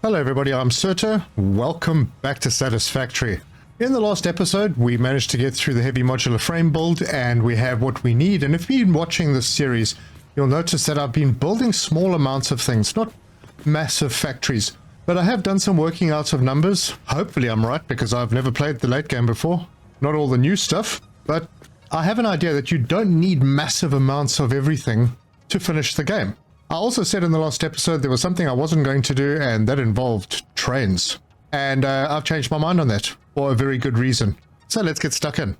Hello everybody, I'm Serto. Welcome back to Satisfactory. In the last episode, we managed to get through the heavy modular frame build and we have what we need. And if you've been watching this series, you'll notice that I've been building small amounts of things, not massive factories. But I have done some working out of numbers. Hopefully I'm right, because I've never played the late game before. Not all the new stuff, but I have an idea that you don't need massive amounts of everything to finish the game. I also said in the last episode there was something I wasn't going to do, and that involved trains. And I've changed my mind on that for a very good reason. So let's get stuck in.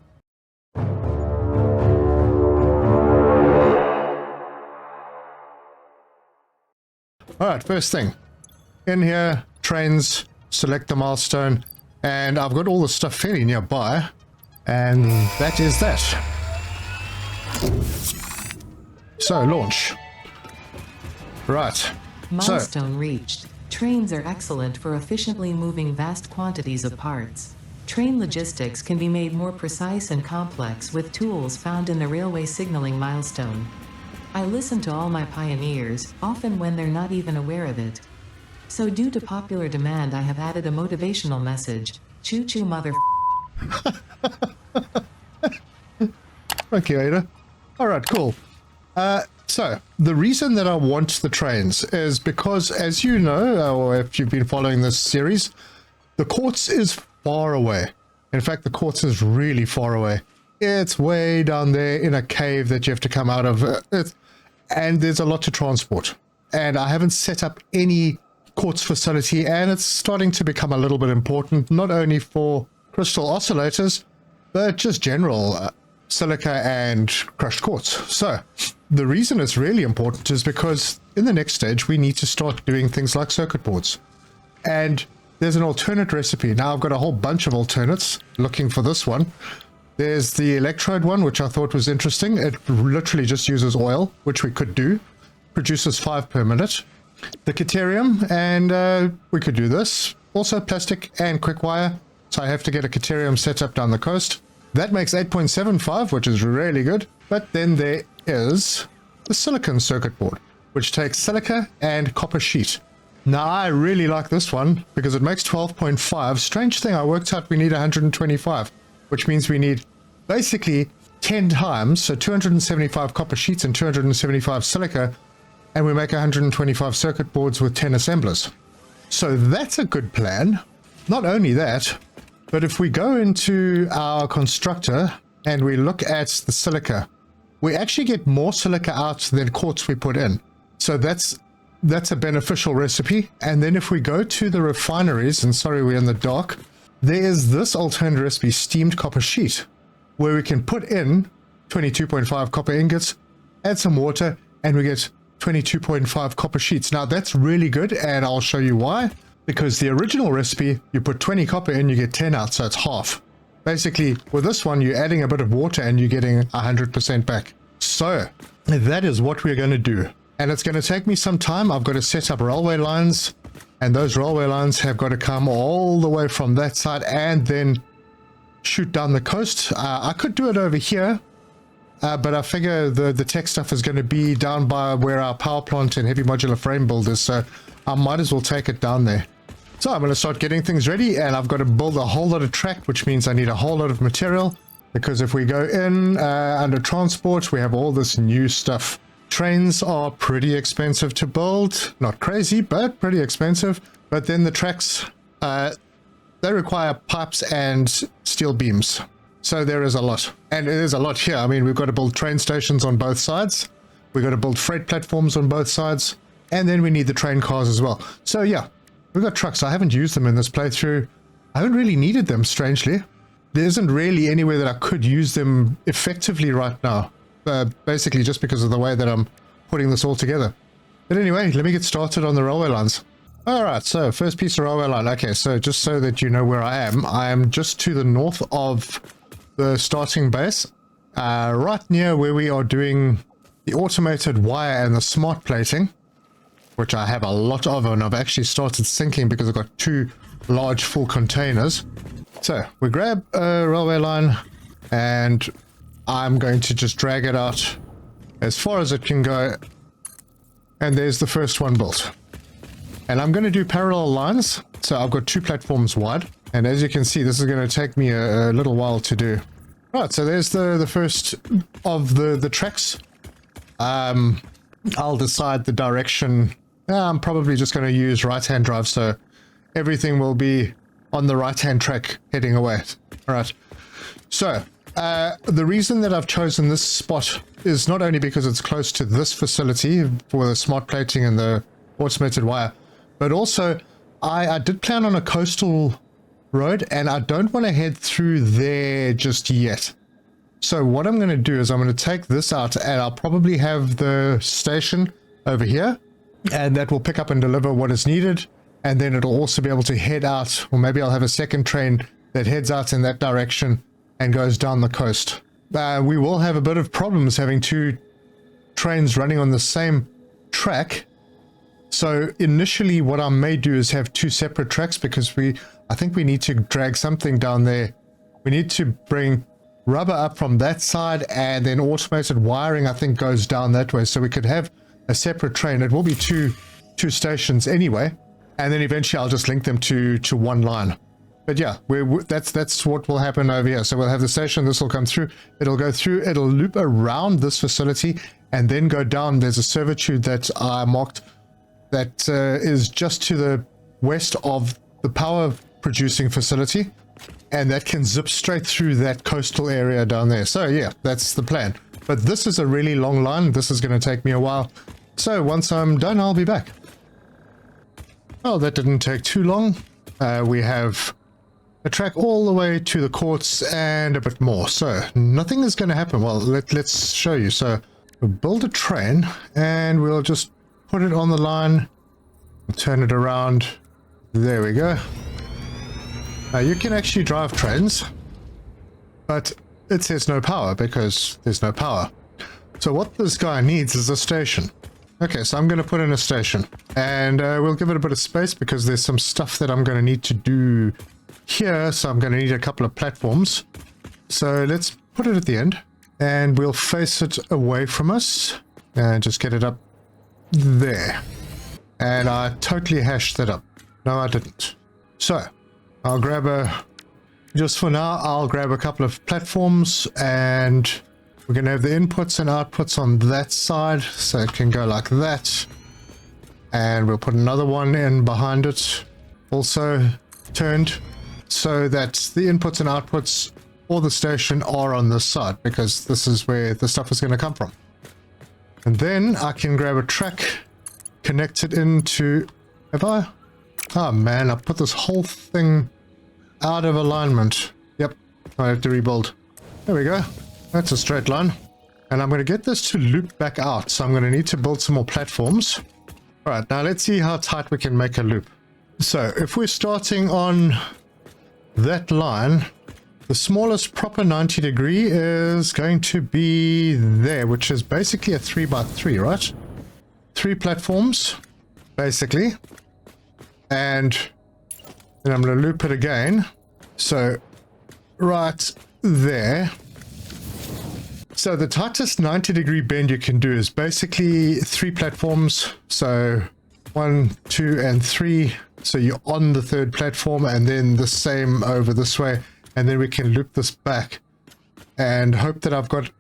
Alright, first thing. In here, trains, select the milestone, and I've got all the stuff fairly nearby. And that is that. So, launch. Right. Milestone reached. Trains are excellent for efficiently moving vast quantities of parts. Train logistics can be made more precise and complex with tools found in the railway signaling milestone. I listen to all my pioneers, often when they're not even aware of it. So due to popular demand, I have added a motivational message. Choo-choo mother. Thank you, Ada. Alright, cool. So, the reason that I want the trains is because, as you know, or if you've been following this series, the quartz is far away. In fact, the quartz is really far away. It's way down there in a cave that you have to come out of, and there's a lot to transport. And I haven't set up any quartz facility, and it's starting to become a little bit important, not only for crystal oscillators, but just general silica and crushed quartz. So the reason it's really important is because in the next stage we need to start doing things like circuit boards, and there's an alternate recipe. Now I've got a whole bunch of alternates looking for this one. There's the electrode one, which I thought was interesting. It literally just uses oil, which we could do, produces 5 per minute. The Caterium, and we could do this. Also plastic and quick wire, so I have to get a Caterium set up down the coast. That makes 8.75, which is really good. But then there is the silicon circuit board, which takes silica and copper sheet. Now I really like this one because it makes 12.5. Strange thing, I worked out we need 125, which means we need basically 10 times, so 275 copper sheets and 275 silica, and we make 125 circuit boards with 10 assemblers. So that's a good plan. Not only that, but if we go into our constructor and we look at the silica, we actually get more silica out than quartz we put in. So that's a beneficial recipe. And then if we go to the refineries, and sorry we're in the dark, there is this alternate recipe, steamed copper sheet, where we can put in 22.5 copper ingots, add some water, and we get 22.5 copper sheets. Now that's really good, and I'll show you why. Because the original recipe, you put 20 copper in, you get 10 out, so it's half. Basically, with this one, you're adding a bit of water and you're getting 100% back. So, that is what we're going to do. And it's going to take me some time. I've got to set up railway lines, and those railway lines have got to come all the way from that side and then shoot down the coast. I could do it over here, but I figure the tech stuff is going to be down by where our power plant and heavy modular frame build is, so I might as well take it down there. So I'm going to start getting things ready, and I've got to build a whole lot of track, which means I need a whole lot of material, because if we go in under transport, we have all this new stuff. Trains are pretty expensive to build. Not crazy, but pretty expensive. But then the tracks, they require pipes and steel beams. So there is a lot. And it is a lot here. I mean, we've got to build train stations on both sides. We've got to build freight platforms on both sides. And then we need the train cars as well. So yeah, we've got trucks. I haven't used them in this playthrough. I haven't really needed them, strangely. There isn't really anywhere that I could use them effectively right now. Basically just because of the way that I'm putting this all together. But anyway, let me get started on the railway lines. Alright, so first piece of railway line. Okay, so just so that you know where I am just to the north of the starting base. Right near where we are doing the automated wire and the smart plating, which I have a lot of, and I've actually started sinking because I've got 2 large full containers. So we grab a railway line and I'm going to just drag it out as far as it can go, and there's the first one built. And I'm going to do parallel lines. So I've got 2 platforms wide. And as you can see, this is going to take me a little while to do. Right, so there's the first of the tracks. I'll decide the direction. I'm probably just going to use right-hand drive, so everything will be on the right-hand track heading away. All right. So the reason that I've chosen this spot is not only because it's close to this facility for the smart plating and the automated wire, but also I did plan on a coastal road, and I don't want to head through there just yet. So what I'm going to do is I'm going to take this out, and I'll probably have the station over here, and that will pick up and deliver what is needed. And then it'll also be able to head out, or maybe I'll have a second train that heads out in that direction and goes down the coast. We will have a bit of problems having 2 trains running on the same track. So initially what I may do is have 2 separate tracks, because I think we need to drag something down there. We need to bring rubber up from that side, and then automated wiring I think goes down that way. So we could have a separate train. It will be two stations anyway. And then eventually I'll just link them to one line. But yeah, that's what will happen over here. So we'll have the station, this will come through, it'll go through, it'll loop around this facility, and then go down. There's a servitude that I marked that is just to the west of the power producing facility, and that can zip straight through that coastal area down there. So yeah, that's the plan. But this is a really long line. This is going to take me a while. So once I'm done, I'll be back. Oh, that didn't take too long. We have a track all the way to the quartz and a bit more. So nothing is going to happen. Well, let's show you. So we'll build a train, and we'll just put it on the line. We'll turn it around. There we go. Now you can actually drive trains, but it says no power because there's no power. So what this guy needs is a station. Okay, so I'm going to put in a station, and we'll give it a bit of space because there's some stuff that I'm going to need to do here. So I'm going to need a couple of platforms. So let's put it at the end, and we'll face it away from us and just get it up there. And I totally hashed that up. No, I didn't. So I'll grab just for now, I'll grab a couple of platforms, and we're going to have the inputs and outputs on that side, so it can go like that. And we'll put another one in behind it, also turned, so that the inputs and outputs for the station are on this side, because this is where the stuff is going to come from. And then I can grab a track, connect it into... Have I? Oh man, I put this whole thing out of alignment. Yep, I have to rebuild. There we go. That's a straight line. And I'm going to get this to loop back out. So I'm going to need to build some more platforms. All right, now let's see how tight we can make a loop. So if we're starting on that line, the smallest proper 90 degree is going to be there, which is basically a 3x3, right? 3 platforms, basically. And then I'm going to loop it again. So right there. So the tightest 90 degree bend you can do is basically 3 platforms. So 1, 2, and 3. So you're on the 3rd platform, and then the same over this way. And then we can loop this back and hope that I've got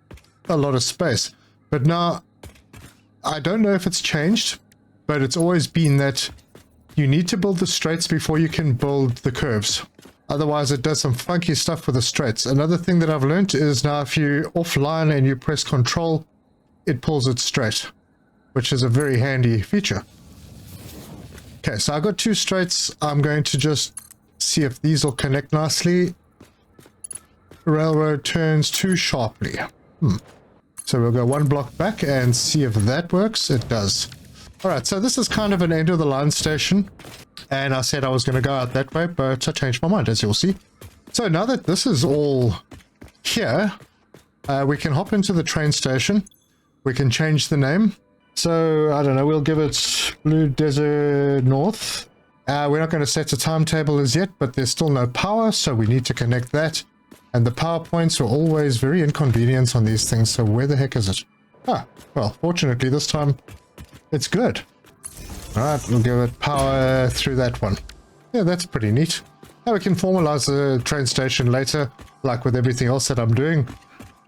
a lot of space. But now, I don't know if it's changed, but it's always been that you need to build the straights before you can build the curves. Otherwise, it does some funky stuff with the straights. Another thing that I've learned is now if you're offline and you press Control, it pulls it straight, which is a very handy feature. Okay, so I've got 2 straights. I'm going to just see if these will connect nicely. Railroad turns too sharply. So we'll go 1 block back and see if that works. It does. All right, so this is kind of an end of the line station. And I said I was going to go out that way, but I changed my mind, as you'll see. So now that this is all here, we can hop into the train station. We can change the name. So, I don't know, we'll give it Blue Desert North. We're not going to set a timetable as yet, but there's still no power, so we need to connect that. And the power points are always very inconvenient on these things, so where the heck is it? Ah, well, fortunately this time it's good. Alright, we'll give it power through that one. Yeah, that's pretty neat. Now we can formalize the train station later, like with everything else that I'm doing.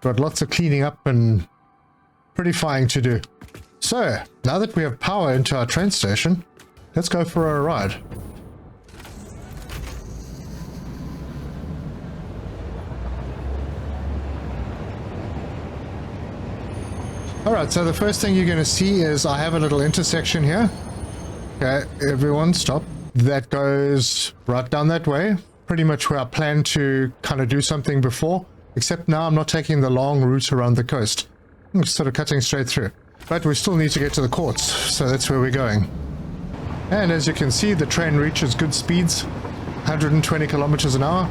Got lots of cleaning up and prettifying to do. So, now that we have power into our train station, let's go for a ride. Alright, so the first thing you're going to see is I have a little intersection here. Okay, everyone stop. That goes right down that way. Pretty much where I planned to kind of do something before, except now I'm not taking the long route around the coast. I'm sort of cutting straight through. But we still need to get to the quartz, so that's where we're going. And as you can see, the train reaches good speeds, 120 kilometers an hour.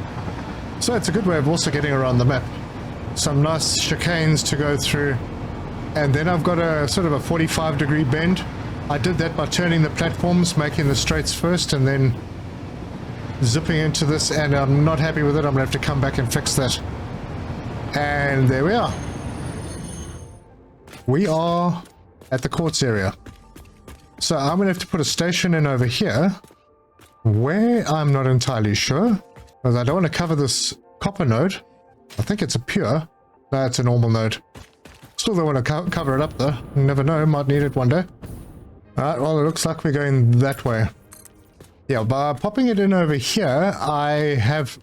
So it's a good way of also getting around the map. Some nice chicanes to go through. And then I've got a sort of a 45-degree bend. I did that by turning the platforms, making the straights first, and then zipping into this, and I'm not happy with it. I'm going to have to come back and fix that. And there we are. We are at the quartz area. So I'm going to have to put a station in over here, where I'm not entirely sure, because I don't want to cover this copper node. I think it's a pure. No, it's a normal node. Still don't want to cover it up though. You never know, might need it one day. Alright, well it looks like we're going that way. Yeah, by popping it in over here, I have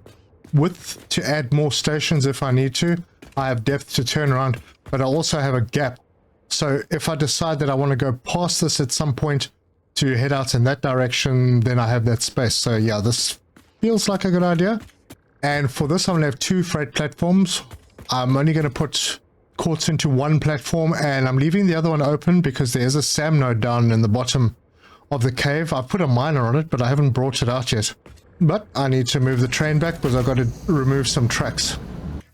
width to add more stations if I need to. I have depth to turn around, but I also have a gap. So if I decide that I want to go past this at some point to head out in that direction, then I have that space. So yeah, this feels like a good idea. And for this, I'm going to have 2 freight platforms. I'm only going to put quartz into one platform, and I'm leaving the other one open because there's a SAM node down in the bottom of the cave. I put a miner on it, but I haven't brought it out yet. But I need to move the train back because I've got to remove some tracks.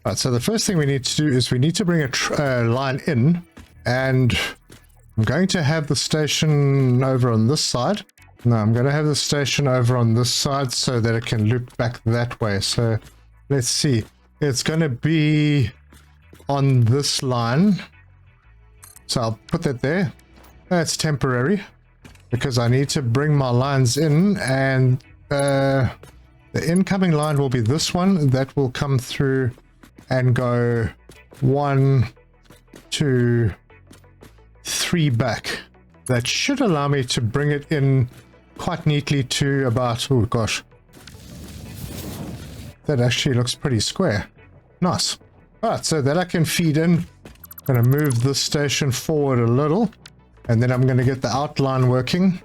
Right, so the first thing we need to do is we need to bring a line in, and I'm going to have the station over on this side. No, I'm going to have the station over on this side so that it can loop back that way. So let's see. It's going to be on this line. So I'll put that there. That's temporary because I need to bring my lines in, and the incoming line will be this one. That will come through and go 1, 2, 3 back. That should allow me to bring it in quite neatly to about, oh gosh, that actually looks pretty square. Nice. Alright, so that I can feed in. I'm going to move this station forward a little, and then I'm going to get the outline working.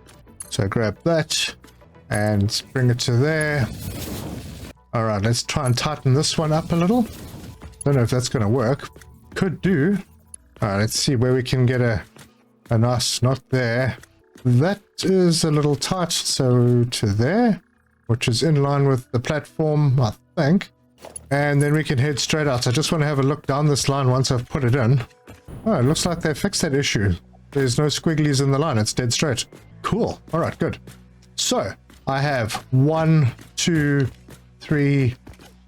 So grab that and bring it to there. Alright, let's try and tighten this one up a little. Don't know if that's going to work. Could do. Alright, let's see where we can get a nice knot there. That is a little tight, so to there, which is in line with the platform, I think. And then we can head straight out. I just want to have a look down this line once I've put it in. Oh, it looks like they fixed that issue. There's no squigglies in the line. It's dead straight. Cool. All right, good. So I have 1, 2, 3,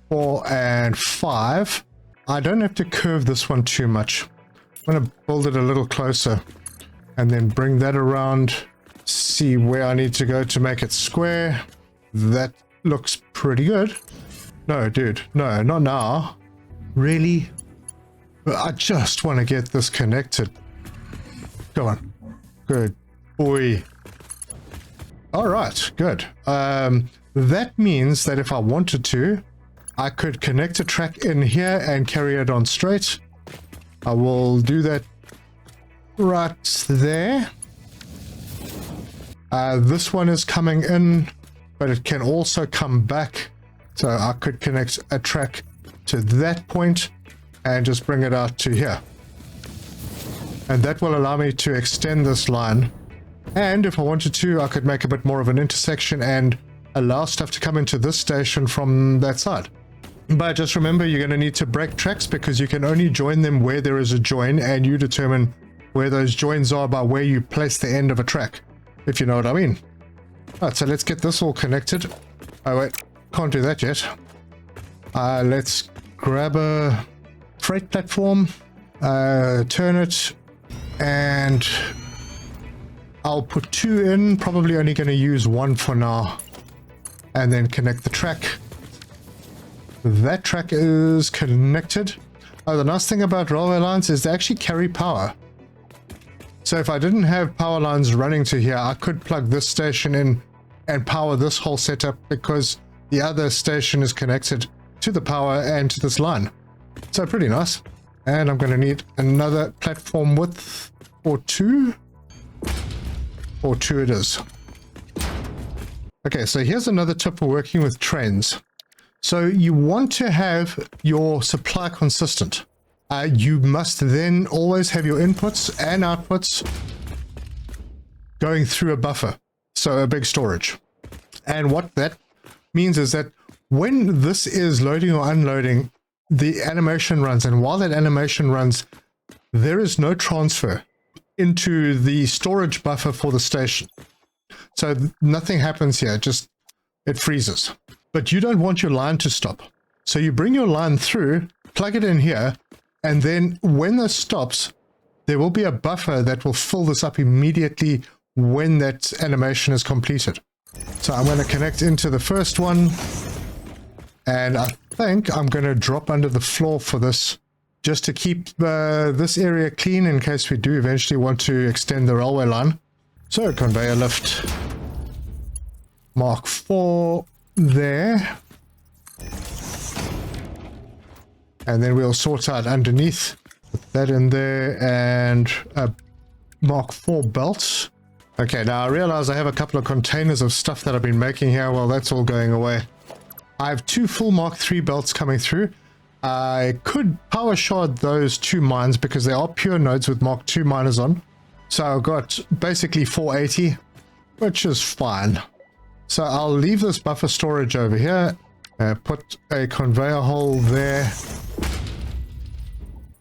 4, and 5. I don't have to curve this one too much. I'm going to build it a little closer and then bring that around. See where I need to go to make it square. That looks pretty good. No, dude. No, not now. Really? I just want to get this connected. Come on. Good boy. All right, good. That means that if I wanted to, I could connect a track in here and carry it on straight. I will do that right there. This one is coming in, but it can also come back. So I could connect a track to that point and just bring it out to here. And that will allow me to extend this line. And if I wanted to, I could make a bit more of an intersection and allow stuff to come into this station from that side. But just remember, you're going to need to break tracks because you can only join them where there is a join, and you determine where those joins are by where you place the end of a track, if you know what I mean. Alright, so let's get this all connected. Oh wait, can't do that yet. Let's grab a freight platform, turn it, and I'll put 2 in, probably only going to use 1 for now. And then connect the track. That track is connected. Oh, the nice thing about railway lines is they actually carry power. So if I didn't have power lines running to here, I could plug this station in and power this whole setup because the other station is connected to the power and to this line. So pretty nice. And I'm going to need another platform width or 2. Or 2 it is. Okay, so here's another tip for working with trains. So you want to have your supply consistent. You must then always have your inputs and outputs going through a buffer, so a big storage. And what that means is that when this is loading or unloading, the animation runs, and while that animation runs, there is no transfer into the storage buffer for the station. So nothing happens here, just it freezes. But you don't want your line to stop. So you bring your line through, plug it in here, and then when this stops, there will be a buffer that will fill this up immediately when that animation is completed. So I'm going to connect into the first one, and I think I'm going to drop under the floor for this, just to keep this area clean in case we do eventually want to extend the railway line. So conveyor lift Mark 4 there. And then we'll sort out underneath. Put that in there, and a Mark 4 belt. Okay, now I realize I have a couple of containers of stuff that I've been making here. Well, that's all going away. I have 2 full Mark 3 belts coming through. I could power shard those 2 mines because they are pure nodes with Mark 2 miners on. So I've got basically 480, which is fine. So I'll leave this buffer storage over here. Put a conveyor hole there.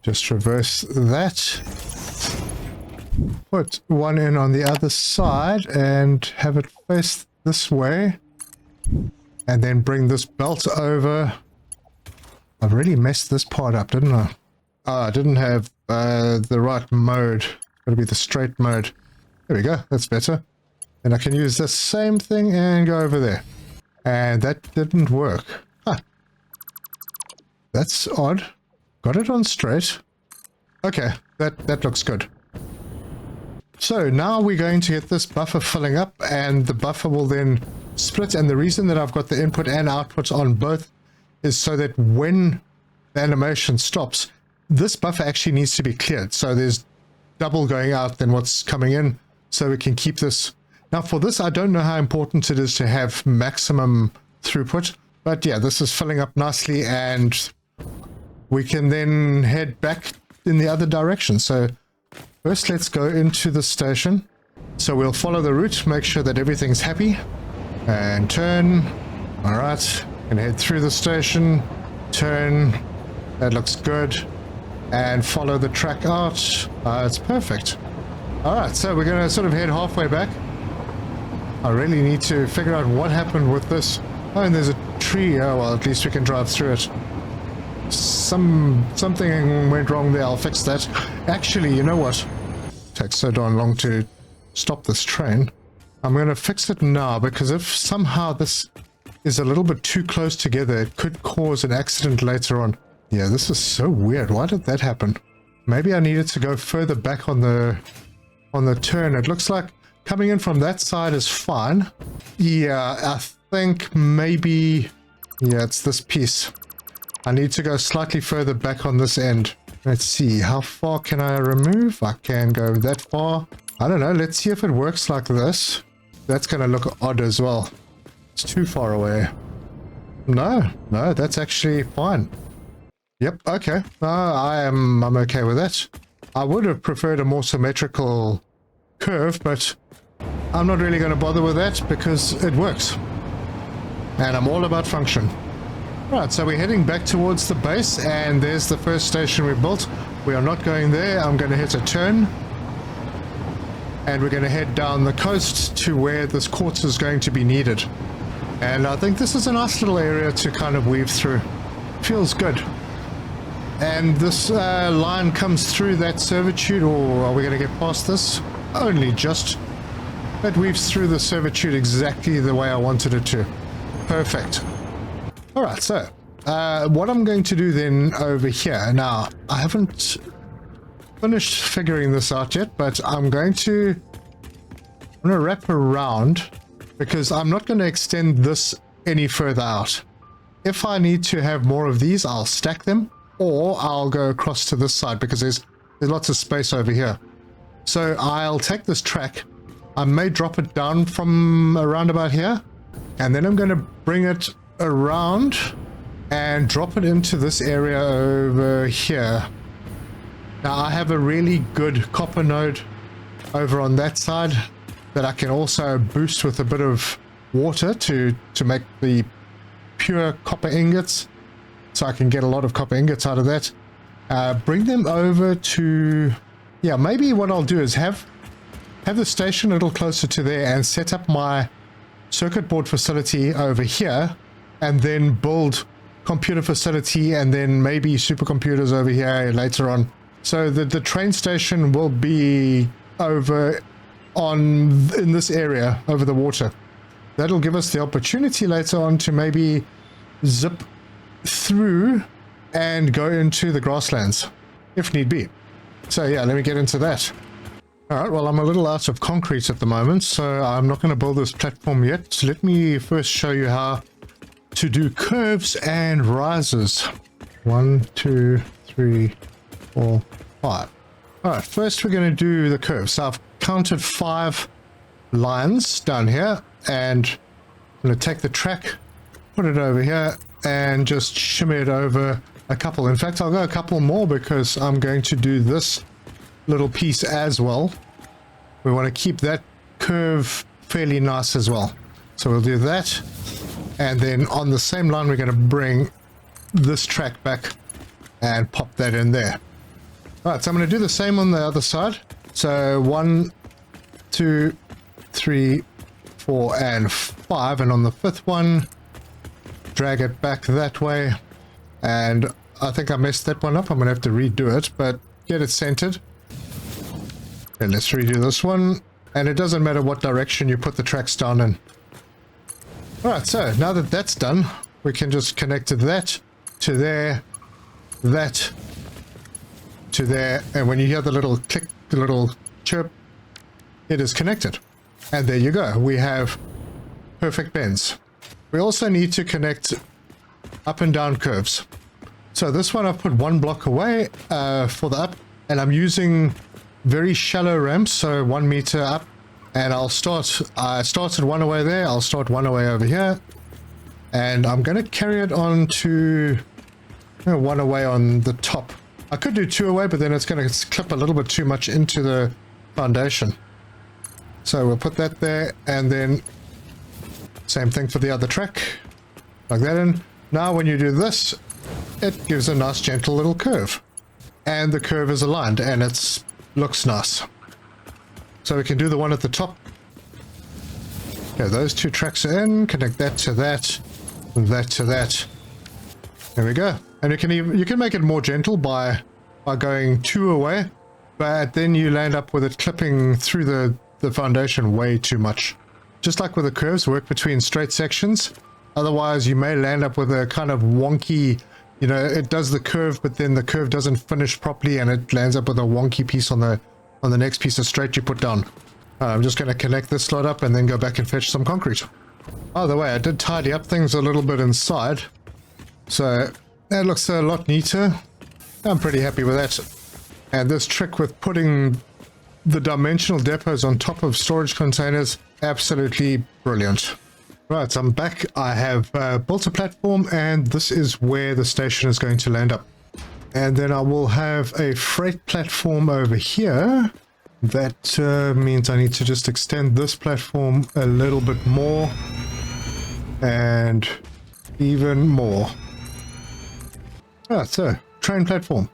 Just reverse that. Put one in on the other side and have it face this way. And then bring this belt over. I've really messed this part up, didn't I? Oh, I didn't have the right mode. It'll be the straight mode. There we go. That's better. And I can use the same thing and go over there. And that didn't work. Huh. That's odd. Got it on straight. Okay, that looks good. So now we're going to get this buffer filling up, and the buffer will then split. And the reason that I've got the input and output on both is so that when the animation stops, this buffer actually needs to be cleared. So there's double going out than what's coming in, so we can keep this. Now for this, I don't know how important it is to have maximum throughput, but yeah, this is filling up nicely, and we can then head back in the other direction. So first, let's go into the station. So we'll follow the route, make sure that everything's happy, and turn. All right, and head through the station, turn. That looks good. And follow the track out. It's perfect. All right, so we're going to sort of head halfway back. I really need to figure out what happened with this. Oh, and there's a tree. Oh, well, at least we can drive through it. Something went wrong there. I'll fix that. Actually, you know what? It takes so darn long to stop this train. I'm going to fix it now, because if somehow this is a little bit too close together, it could cause an accident later on. Yeah, this is so weird. Why did that happen? Maybe I needed to go further back on the turn. It looks like coming in from that side is fine. Yeah, I think maybe... Yeah, it's this piece. I need to go slightly further back on this end. Let's see, how far can I remove? I can go that far. I don't know, let's see if it works like this. That's going to look odd as well. It's too far away. No, that's actually fine. Yep, okay. I'm okay with that. I would have preferred a more symmetrical curve, but I'm not really going to bother with that because it works. And I'm all about function. Right, so we're heading back towards the base, and there's the first station we built. We are not going there. I'm going to hit a turn. And we're going to head down the coast to where this quartz is going to be needed. And I think this is a nice little area to kind of weave through. Feels good. And this line comes through that servitude, or are we going to get past this? Only just. That weaves through the servitude exactly the way I wanted it to. Perfect. All right, so what I'm going to do then over here, now I haven't finished figuring this out yet, but I'm going to wrap around because I'm not going to extend this any further out. If I need to have more of these, I'll stack them, or I'll go across to this side because there's lots of space over here. So I'll take this track. I may drop it down from around about here, and then I'm going to bring it around and drop it into this area over here. Now I have a really good copper node over on that side that I can also boost with a bit of water to make the pure copper ingots, so I can get a lot of copper ingots out of that. Bring them over to, yeah, maybe what I'll do is have the station a little closer to there and set up my circuit board facility over here, and then build computer facility and then maybe supercomputers over here later on. So the train station will be over in this area over the water. That'll give us the opportunity later on to maybe zip through and go into the grasslands if need be. So yeah, let me get into that. Alright, well, I'm a little out of concrete at the moment, so I'm not going to build this platform yet. So let me first show you how to do curves and rises. 1, 2, 3, 4, 5. Alright, first we're going to do the curves. So I've counted 5 lines down here, and I'm going to take the track, put it over here, and just shimmy it over a couple. In fact, I'll go a couple more because I'm going to do this little piece as well. We want to keep that curve fairly nice as well. So we'll do that. And then on the same line, we're going to bring this track back and pop that in there. All right, so I'm going to do the same on the other side. So 1, 2, 3, 4, and 5. And on the 5th one, drag it back that way. And I think I messed that one up. I'm going to have to redo it, but get it centered. Okay, let's redo this one. And it doesn't matter what direction you put the tracks down in. Alright, so now that that's done, we can just connect that to there, that to there, and when you hear the little click, the little chirp, it is connected. And there you go, we have perfect bends. We also need to connect up and down curves. So this one I've put 1 block away for the up, and I'm using very shallow ramps, so 1 meter up. And I started 1 away there, I'll start 1 away over here. And I'm going to carry it on to 1 away on the top. I could do 2 away, but then it's going to clip a little bit too much into the foundation. So we'll put that there, and then same thing for the other track. Plug that in. Now when you do this, it gives a nice gentle little curve. And the curve is aligned, and it looks nice. So we can do the one at the top. Okay, those 2 tracks are in. Connect that to that, and that to that. There we go. And you can make it more gentle by going 2 away, but then you land up with it clipping through the foundation way too much. Just like with the curves, work between straight sections. Otherwise, you may land up with a kind of wonky, you know, it does the curve, but then the curve doesn't finish properly, and it lands up with a wonky piece on the next piece of straight you put down. I'm just going to connect this slot up and then go back and fetch some concrete. By the way, I did tidy up things a little bit inside, so that looks a lot neater. I'm pretty happy with that. And this trick with putting the dimensional depots on top of storage containers, absolutely brilliant. Right, so I'm back. I have built a platform, and this is where the station is going to land up. And then I will have a freight platform over here. That means I need to just extend this platform a little bit more. And even more. Ah, so, train platform.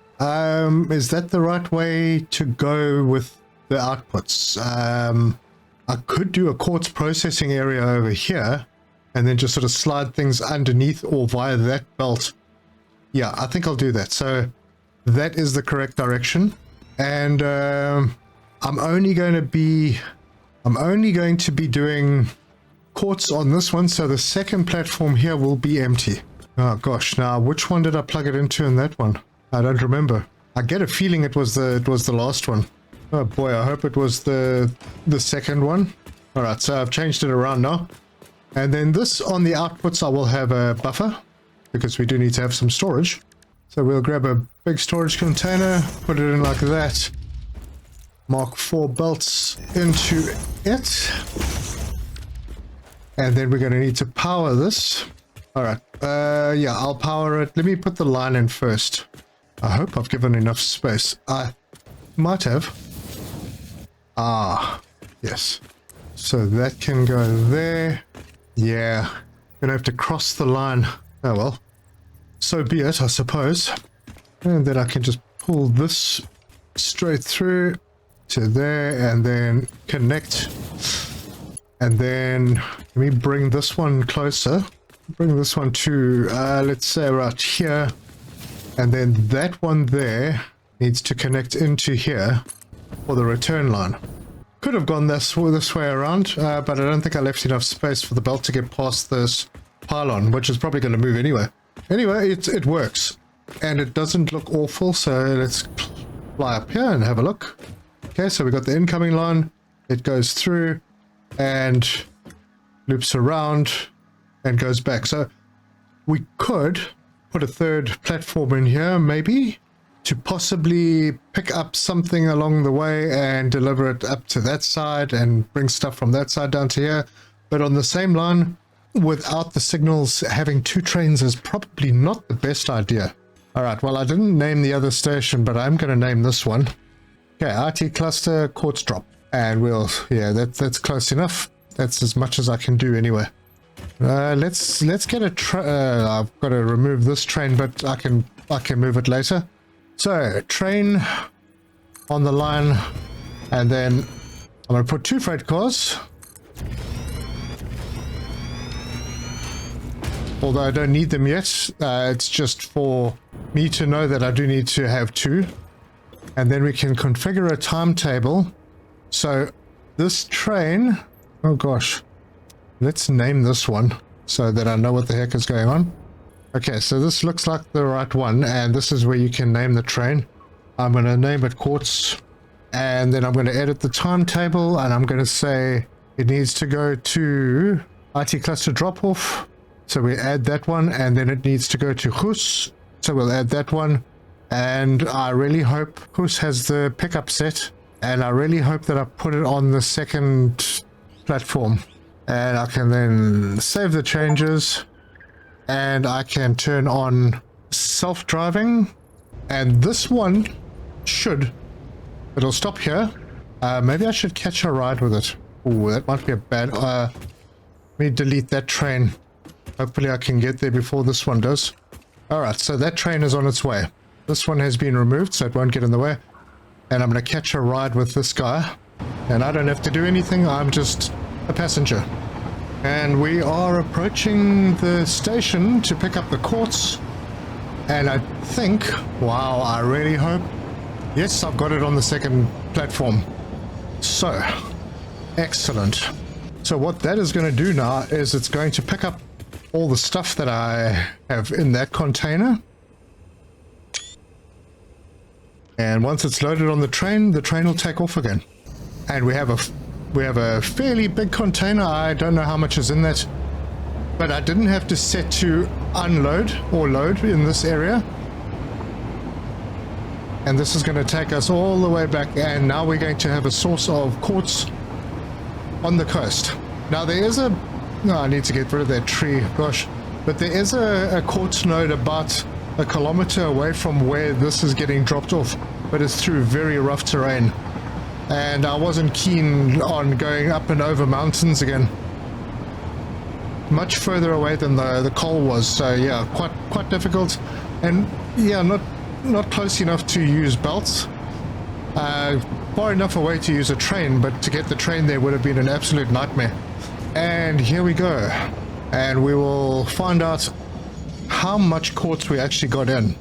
Is that the right way to go with the outputs? I could do a quartz processing area over here, and then just sort of slide things underneath or via that belt. Yeah, I think I'll do that. So that is the correct direction. And I'm only going to be I'm only going to be doing quartz on this one, so the second platform here will be empty. Oh gosh, now which one did I plug it into in that one? I don't remember. I get a feeling it was the last one. Oh boy, I hope it was the second one. Alright, so I've changed it around now. And then this on the outputs I will have a buffer, because we do need to have some storage. So we'll grab a big storage container, put it in like that. Mark 4 belts into it. And then we're going to need to power this. Alright, yeah, I'll power it. Let me put the line in first. I hope I've given enough space. I might have. Ah, yes. So that can go there. Yeah, gonna have to cross the line. Oh well. So be it, I suppose. And then I can just pull this straight through to there and then connect. And then let me bring this one closer. Bring this one to, let's say right here. And then that one there needs to connect into here for the return line. Could have gone this way around, but I don't think I left enough space for the belt to get past this pylon, which is probably going to move anyway. Anyway, it works. And it doesn't look awful, so let's fly up here and have a look. Okay, so we got the incoming line. It goes through and loops around and goes back. So we could put a third platform in here, maybe, to possibly pick up something along the way and deliver it up to that side and bring stuff from that side down to here. But on the same line, without the signals, having two trains is probably not the best idea. All right, well, I didn't name the other station, but I'm going to name this one. Okay, IT cluster quartz drop. And we'll, yeah, that's close enough. That's as much as I can do anyway. Let's get a I've got to remove this train, but I can move it later. So train on the line, and then I'm going to put 2 freight cars. Although I don't need them yet, it's just for me to know that I do need to have 2. And then we can configure a timetable. So this train, oh gosh, let's name this one so that I know what the heck is going on. Okay, so this looks like the right one, and this is where you can name the train. I'm going to name it quartz, and then I'm going to edit the timetable, and I'm going to say it needs to go to IT cluster drop-off. So we add that one, and then it needs to go to Hus. So we'll add that one. And I really hope Hus has the pickup set, and I really hope that I put it on the second platform. And I can then save the changes, and I can turn on self-driving. And this one it'll stop here. Maybe I should catch a ride with it. Ooh, that might be a bad, let me delete that train. Hopefully I can get there before this one does. Alright, so that train is on its way. This one has been removed, so it won't get in the way. And I'm going to catch a ride with this guy. And I don't have to do anything, I'm just a passenger. And we are approaching the station to pick up the quartz. And I think, wow, I really hope, yes, I've got it on the second platform. So, excellent. So what that is going to do now is it's going to pick up all the stuff that I have in that container. And once it's loaded on the train will take off again. And we have a fairly big container. I don't know how much is in that, but I didn't have to set to unload or load in this area. And this is going to take us all the way back, and now we're going to have a source of quartz on the coast. Now there is a, no, I need to get rid of that tree, gosh, but there is a quartz node about a kilometer away from where this is getting dropped off, but it's through very rough terrain, and I wasn't keen on going up and over mountains again. Much further away than the coal was, so yeah, quite difficult, and yeah, not close enough to use belts, far enough away to use a train, but to get the train there would have been an absolute nightmare. And here we go, and we will find out how much quartz we actually got in.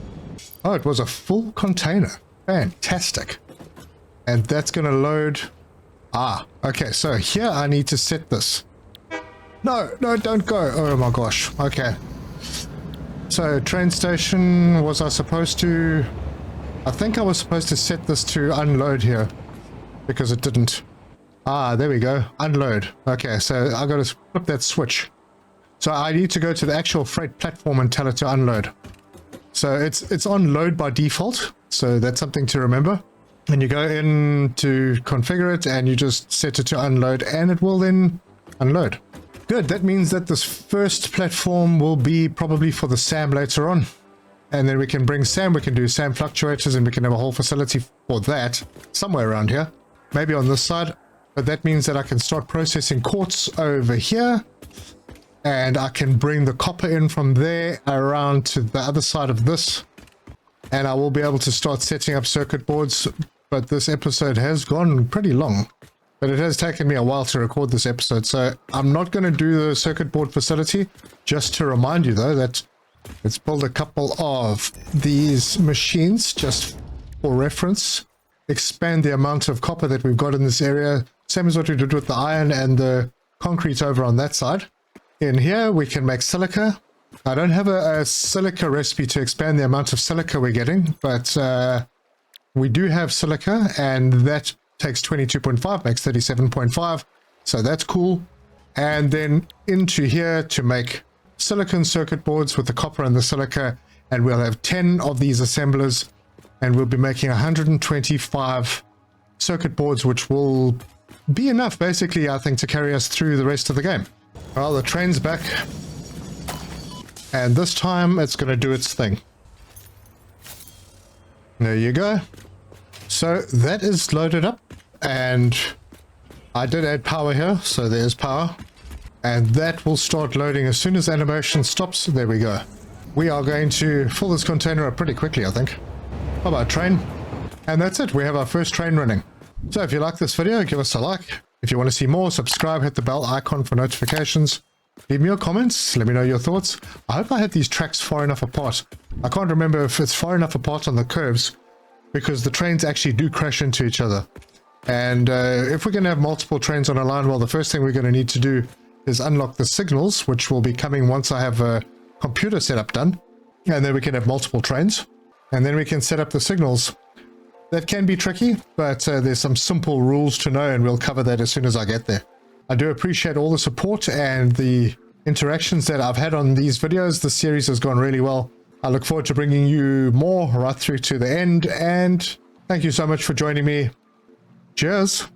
Oh, it was a full container. Fantastic. And that's going to load. Ah, okay, so here I need to set this. No, no, don't go. Oh my gosh. Okay. So train station, was I supposed to... I think I was supposed to set this to unload here because it didn't. Ah, there we go. Unload. Okay, so I got to flip that switch. So I need to go to the actual freight platform and tell it to unload. So it's on load by default. So that's something to remember. And you go in to configure it and you just set it to unload and it will then unload. Good. That means that this first platform will be probably for the SAM later on. And then we can bring SAM, we can do SAM fluctuators, and we can have a whole facility for that somewhere around here. Maybe on this side. But that means that I can start processing quartz over here. And I can bring the copper in from there around to the other side of this. And I will be able to start setting up circuit boards. But this episode has gone pretty long. But it has taken me a while to record this episode. So I'm not going to do the circuit board facility. Just to remind you though that let's build a couple of these machines just for reference. Expand the amount of copper that we've got in this area. Same as what we did with the iron and the concrete over on that side. In here we can make silica. I don't have a silica recipe to expand the amount of silica we're getting. But we do have silica and that takes 22.5, makes 37.5. So that's cool. And then into here to make silicon circuit boards with the copper and the silica, and we'll have 10 of these assemblers, and we'll be making 125 circuit boards, which will be enough basically, I think, to carry us through the rest of the game. Well, the train's back, and this time it's going to do its thing. There you go. So that is loaded up, and I did add power here, so there's power. And that will start loading as soon as animation stops. There we go. We are going to fill this container up pretty quickly, I think. How about train? And that's it. We have our first train running. So if you like this video, give us a like. If you want to see more, subscribe, hit the bell icon for notifications. Leave me your comments. Let me know your thoughts. I hope I had these tracks far enough apart. I can't remember if it's far enough apart on the curves, because the trains actually do crash into each other. And if we're going to have multiple trains on a line, well, the first thing we're going to need to do is unlock the signals, which will be coming once I have a computer setup done. And then we can have multiple trains. And then we can set up the signals. That can be tricky, but there's some simple rules to know, and we'll cover that as soon as I get there. I do appreciate all the support and the interactions that I've had on these videos. This series has gone really well. I look forward to bringing you more right through to the end, and thank you so much for joining me. Cheers.